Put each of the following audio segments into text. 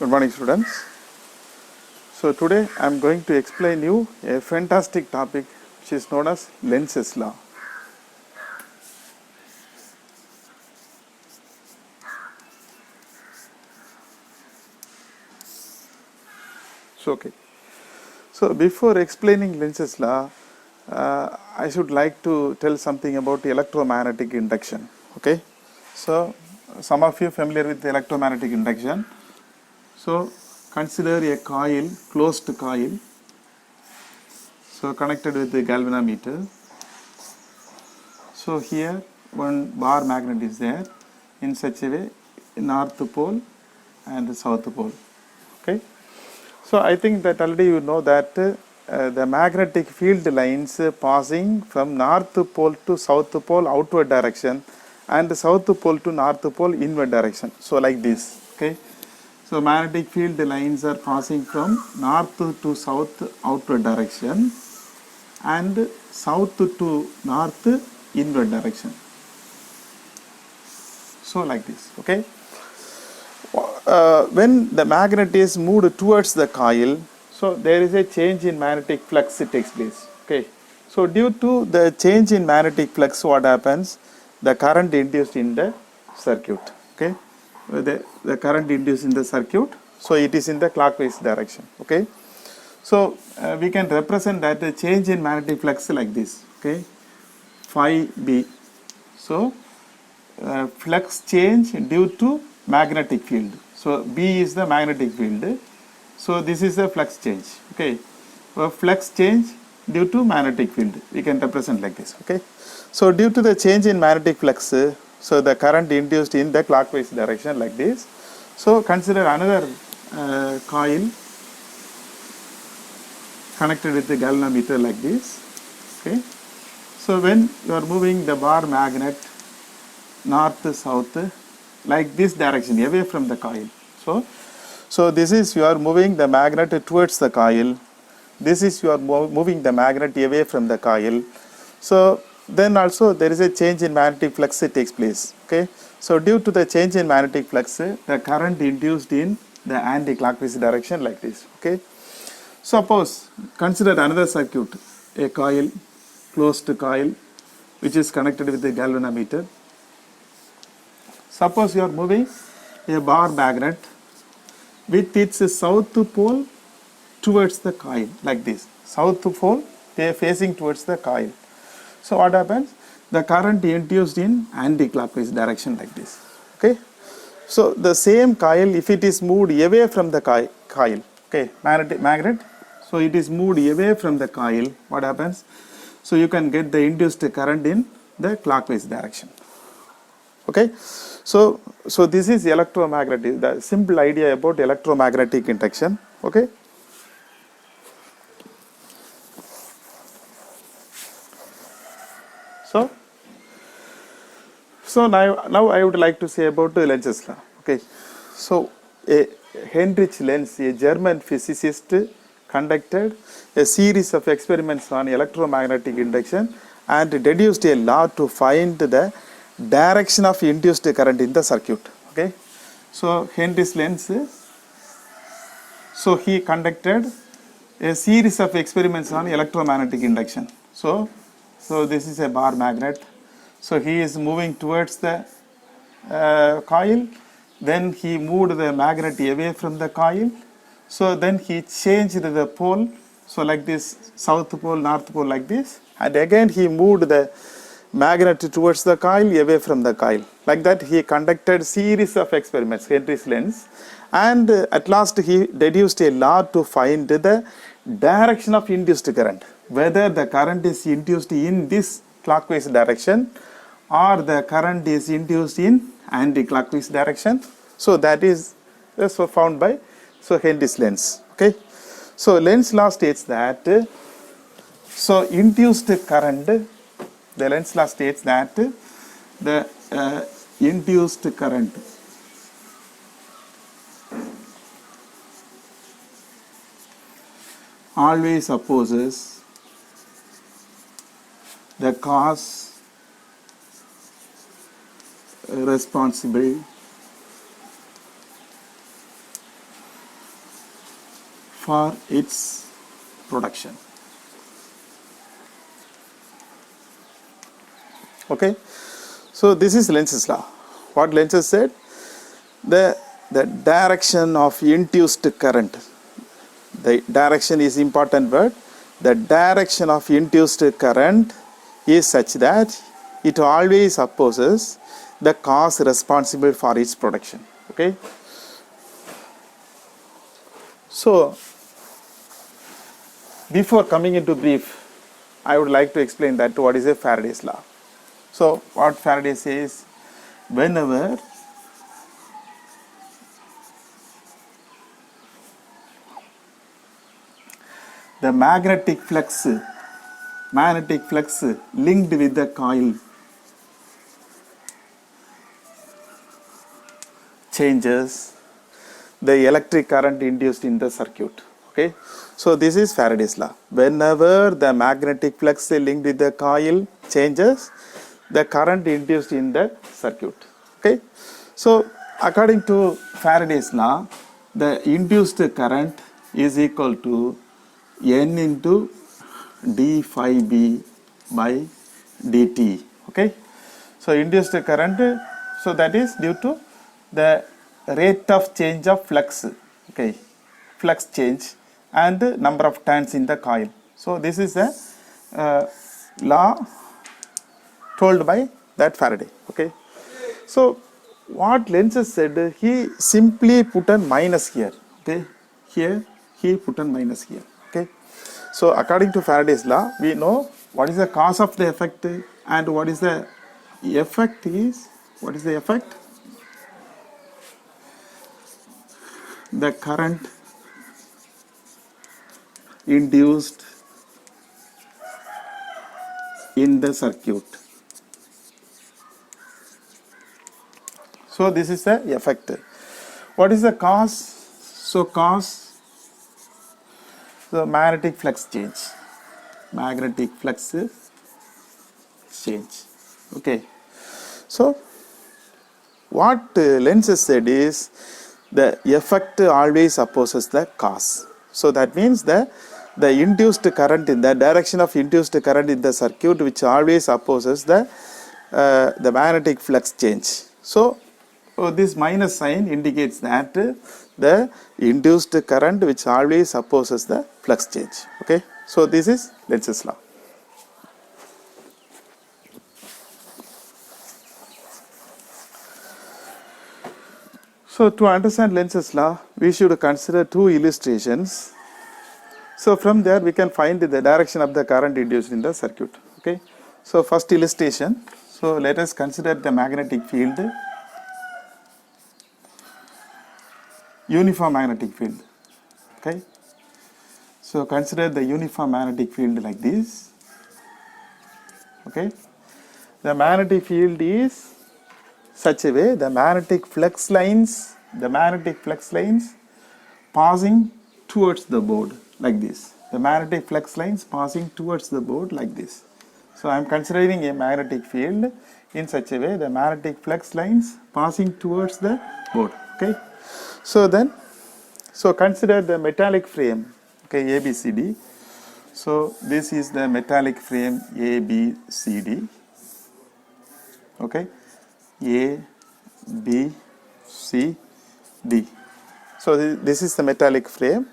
Good morning, students. So today I am going to explain you a fantastic topic which is known as Lenz's law. So before explaining Lenz's law, I should like to tell something about electromagnetic induction. Okay. So some of you familiar with electromagnetic induction. So consider a coil, closed coil. So connected with the galvanometer. So here one bar magnet is there in such a way, north pole and the south pole. Okay. So I think that already you know that the magnetic field lines passing from north pole to south pole outward direction and the south pole to north pole inward direction. So like this. Okay. So magnetic field lines are passing from north to south outward direction and south to north inward direction. So like this. Okay. When the magnet is moved towards the coil, so there is a change in magnetic flux takes place. Okay. So due to the change in magnetic flux, what happens? The current induced in the circuit. Okay. The current induced in the circuit, so it is in the clockwise direction. Okay. So we can represent that the change in magnetic flux like this. Okay. Phi B. So flux change due to magnetic field. So B is the magnetic field. So this is the flux change. Okay. Flux change due to magnetic field. We can represent like this. Okay. So due to the change in magnetic flux, so the current induced in the clockwise direction like this. So consider another coil connected with the galvanometer like this. Okay. So when you are moving the bar magnet north south like this direction away from the coil. So this is you are moving the magnet towards the coil. This is you are moving the magnet away from the coil. So then also there is a change in magnetic flux takes place. Okay. So due to the change in magnetic flux, the current induced in the anti-clockwise direction like this. Okay. Suppose consider another circuit, a coil, closed coil, which is connected with the galvanometer. Suppose you are moving a bar magnet with its south pole towards the coil like this. South pole they are facing towards the coil. So what happens? The current induced in anti-clockwise direction like this. Okay. So the same coil, if it is moved away from the coil, okay, magnet. So it is moved away from the coil. What happens? So you can get the induced current in the clockwise direction. Okay. So this is electromagnetic, the simple idea about electromagnetic induction. Okay. So now I would like to say about Lenz's law. Okay. So Heinrich Lenz, a German physicist, conducted a series of experiments on electromagnetic induction and deduced a law to find the direction of induced current in the circuit. Okay. So Heinrich Lenz, so he conducted a series of experiments on electromagnetic induction. So this is a bar magnet. So he is moving towards the coil. Then he moved the magnet away from the coil. So then he changed the pole. So like this, south pole, north pole like this. And again he moved the magnet towards the coil, away from the coil. Like that he conducted series of experiments, Heinrich Lenz. And at last he deduced a law to find the direction of induced current. Whether the current is induced in this clockwise direction or the current is induced in anti-clockwise direction. So that is found by Heinrich Lenz. Okay. So Lenz's law states that induced current, the Lenz's law states that the induced current always opposes the cause responsible for its production. Okay, so this is Lenz's law. What Lenz said, the direction of induced current, the direction is important word, the direction of induced current is such that it always opposes the cause responsible for its production. Okay, so before coming into brief, I would like to explain that what is a Faraday's law. So what Faraday says, whenever the magnetic flux linked with the coil changes, the electric current induced in the circuit. Okay, so this is Faraday's law. Whenever the magnetic flux linked with the coil changes, the current induced in the circuit. Okay, so according to Faraday's law, the induced current is equal to N into d phi b by dt. Okay, so induced current, so that is due to the rate of change of flux. Okay, flux change and number of turns in the coil. So this is the law told by that Faraday. Okay, so what Lenz said, he simply put a minus here. Okay, here he put a minus here. Okay, so according to Faraday's law, we know what is the cause of the effect and what is the effect is, what is the effect? The current induced in the circuit. So this is the effect. What is the cause? So cause, the magnetic flux change. Magnetic flux change. Okay. So what Lenz said is the effect always opposes the cause. So that means the induced current in the direction of induced current in the circuit, which always opposes the magnetic flux change. So this minus sign indicates that the induced current which always opposes the flux change. Okay, so this is Lenz's law. So to understand Lenz's law, we should consider two illustrations. So from there we can find the direction of the current induced in the circuit. Okay, so first illustration. So let us consider the magnetic field, uniform magnetic field. Okay, so consider the uniform magnetic field like this. Okay, the magnetic field is such a way, the magnetic flux lines passing towards the board like this. The magnetic flux lines passing towards the board like this. So I am considering a magnetic field in such a way, the magnetic flux lines passing towards the board. Okay, so then, so consider the metallic frame. Okay, ABCD. So this is the metallic frame ABCD. Okay, A, B, C, D. So this is the metallic frame.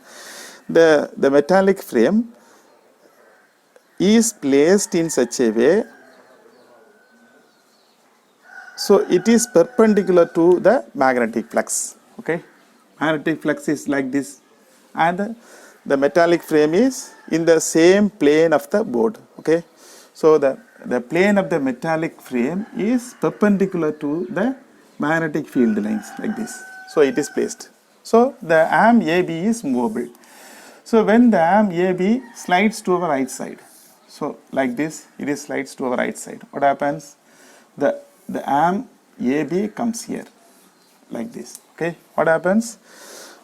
The metallic frame is placed in such a way, so it is perpendicular to the magnetic flux. Okay, magnetic flux is like this, and the metallic frame is in the same plane of the board. Okay, so the plane of the metallic frame is perpendicular to the magnetic field lines like this. So it is placed. So the arm AB is movable. So when the arm AB slides to our right side, so like this, it is slides to our right side. What happens? The arm AB comes here like this. Okay, what happens?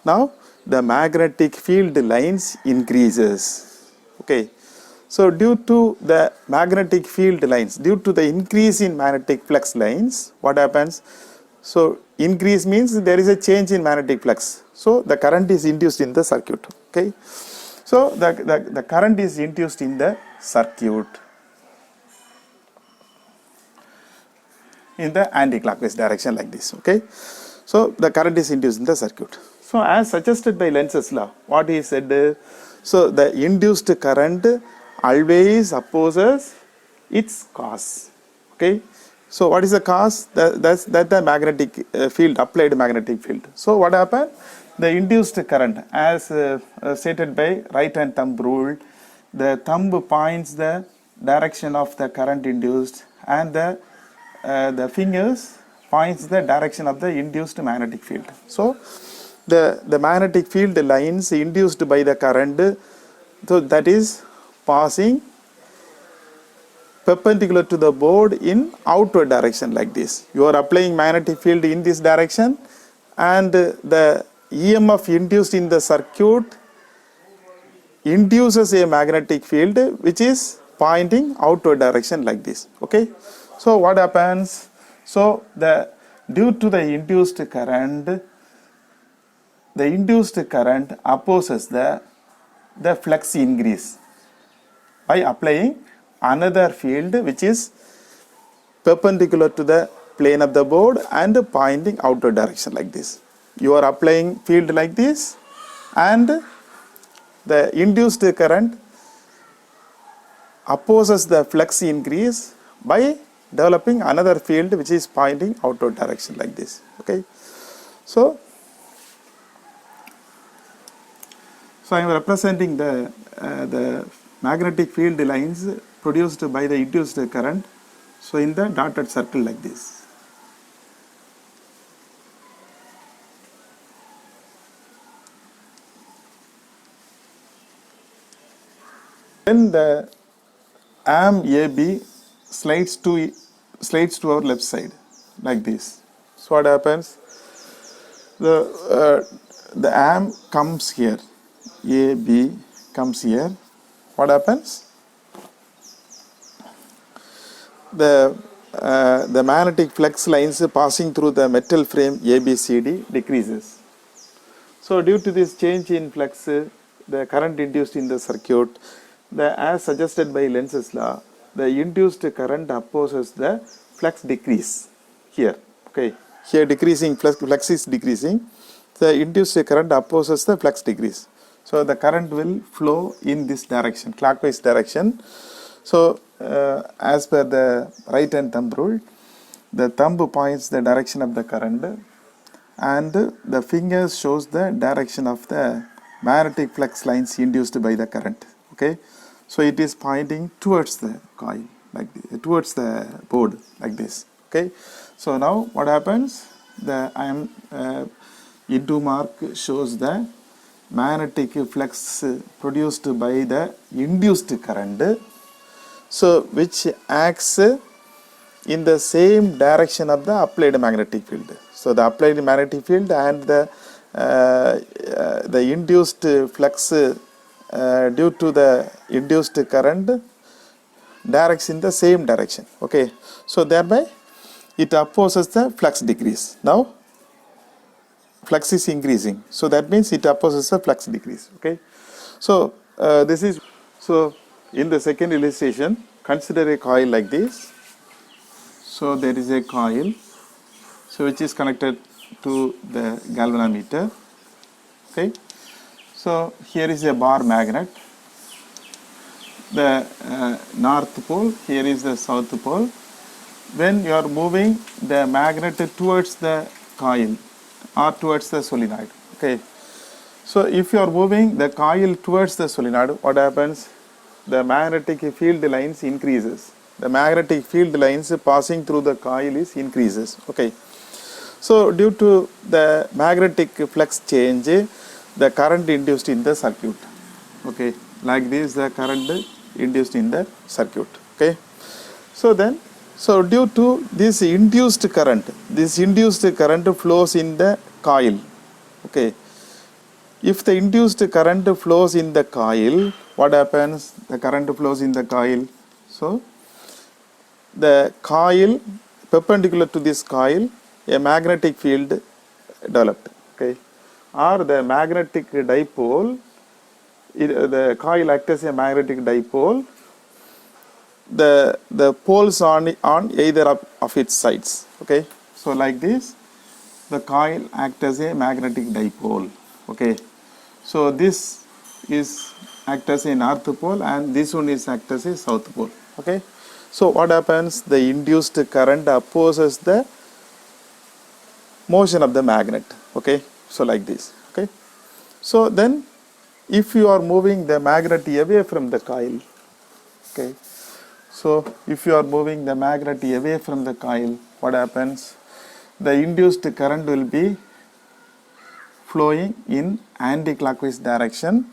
Now the magnetic field lines increases. Okay, so due to the magnetic field lines, due to the increase in magnetic flux lines, what happens? So increase means there is a change in magnetic flux. So the current is induced in the circuit. Okay. So the current is induced in the circuit in the anti-clockwise direction like this. Okay. So the current is induced in the circuit. So as suggested by Lenz's law, what he said, so the induced current always opposes its cause. Okay. So what is the cause? That's the magnetic field, applied magnetic field. So what happened? The induced current, as stated by right hand thumb rule, the thumb points the direction of the current induced, and the fingers points the direction of the induced magnetic field. So the magnetic field lines induced by the current, so that is passing perpendicular to the board in outward direction like this. You are applying magnetic field in this direction, and the EMF induced in the circuit induces a magnetic field which is pointing outward direction like this. Okay. So what happens? So due to the induced current opposes the flux increase by applying another field which is perpendicular to the plane of the board and pointing outward direction like this. You are applying field like this, and the induced current opposes the flux increase by developing another field which is pointing outward direction like this. Okay. So I am representing the magnetic field lines produced by the induced current, so in the dotted circle like this. Then the arm AB slides to our left side like this. So what happens? The arm comes here, AB comes here. What happens? The magnetic flux lines passing through the metal frame ABCD decreases. So due to this change in flux, the current induced in the circuit, as suggested by Lenz's law, the induced current opposes the flux decrease here. Okay. Here decreasing flux is decreasing. The induced current opposes the flux decrease. So the current will flow in this direction, clockwise direction. So as per the right hand thumb rule, the thumb points the direction of the current, and the fingers shows the direction of the magnetic flux lines induced by the current. Okay. So it is pointing towards the coil, like this, towards the board like this. Okay. So now what happens? The into mark shows the magnetic flux produced by the induced current, so which acts in the same direction of the applied magnetic field. So the applied magnetic field and the induced flux due to the induced current directs in the same direction. Okay. So thereby it opposes the flux decrease. Now flux is increasing, so that means it opposes the flux decrease. Okay. So this is, so in the second illustration, consider a coil like this. So there is a coil, so which is connected to the galvanometer. Okay. So here is a bar magnet, the north pole, here is the south pole. When you are moving the magnet towards the coil or towards the solenoid. Okay. So if you are moving the coil towards the solenoid, what happens? The magnetic field lines increases. The magnetic field lines passing through the coil is increases. Okay. So due to the magnetic flux change, the current induced in the circuit. Okay. Like this, the current induced in the circuit. Okay. So then, so due to this induced current flows in the coil. Okay. If the induced current flows in the coil, what happens? The current flows in the coil. So the coil, perpendicular to this coil, a magnetic field developed. Okay. or the magnetic dipole, the coil acts as a magnetic dipole, the poles on either of its sides. Okay, so like this, the coil acts as a magnetic dipole. Okay, so this is act as a north pole and this one is act as a south pole. Okay, so what happens? The induced current opposes the motion of the magnet. Okay, so like this. Okay, so then if you are moving the magnet away from the coil, okay, so if you are moving the magnet away from the coil, what happens? The induced current will be flowing in anti-clockwise direction,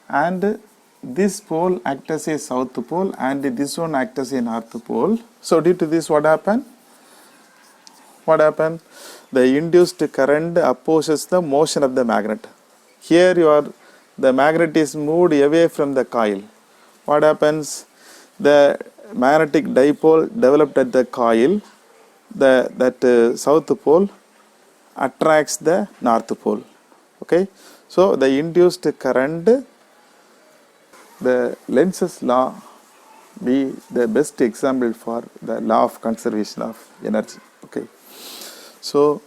and this pole acts as a south pole and this one acts as a north pole. So due to this, what happened? The induced current opposes the motion of the magnet. Here the magnet is moved away from the coil. What happens? The magnetic dipole developed at the coil, that south pole attracts the north pole. Okay, so the induced current, the Lenz's law be the best example for the law of conservation of energy. Okay, so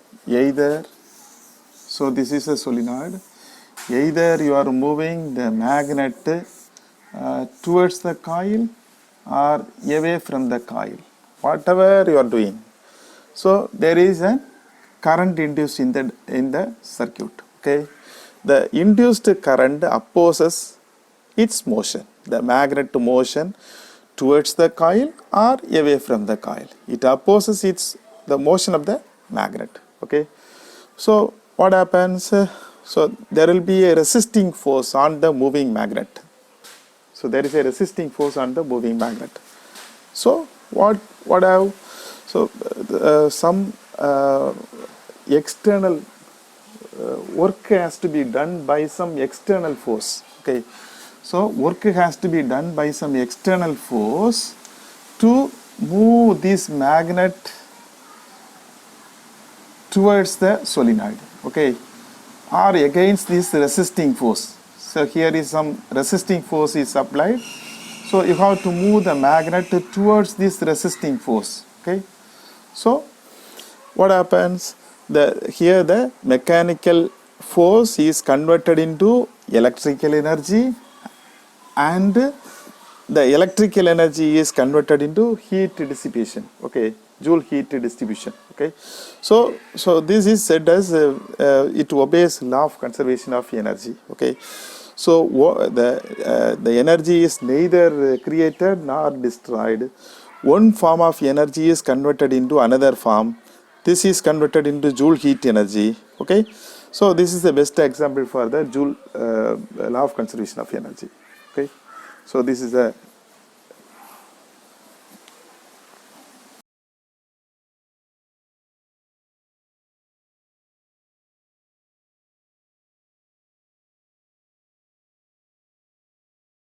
this is a solenoid. Either you are moving the magnet towards the coil or away from the coil, whatever you are doing. So there is a current induced in the circuit. Okay, the induced current opposes its motion, the magnet motion towards the coil or away from the coil. It opposes the motion of the magnet. Okay, so what happens? So there will be a resisting force on the moving magnet. So there is a resisting force on the moving magnet. So some external work has to be done by some external force. Okay, so work has to be done by some external force to move this magnet towards the solenoid. Okay, or against this resisting force. So here is some resisting force is applied. So you have to move the magnet towards this resisting force. Okay, so what happens? Here the mechanical force is converted into electrical energy, and the electrical energy is converted into heat dissipation. Okay, Joule heat distribution. Okay, so this is said as it obeys law of conservation of energy. Okay, so the energy is neither created nor destroyed. One form of energy is converted into another form. This is converted into Joule heat energy. Okay, so this is the best example for the Joule law of conservation of energy. Okay, so this is a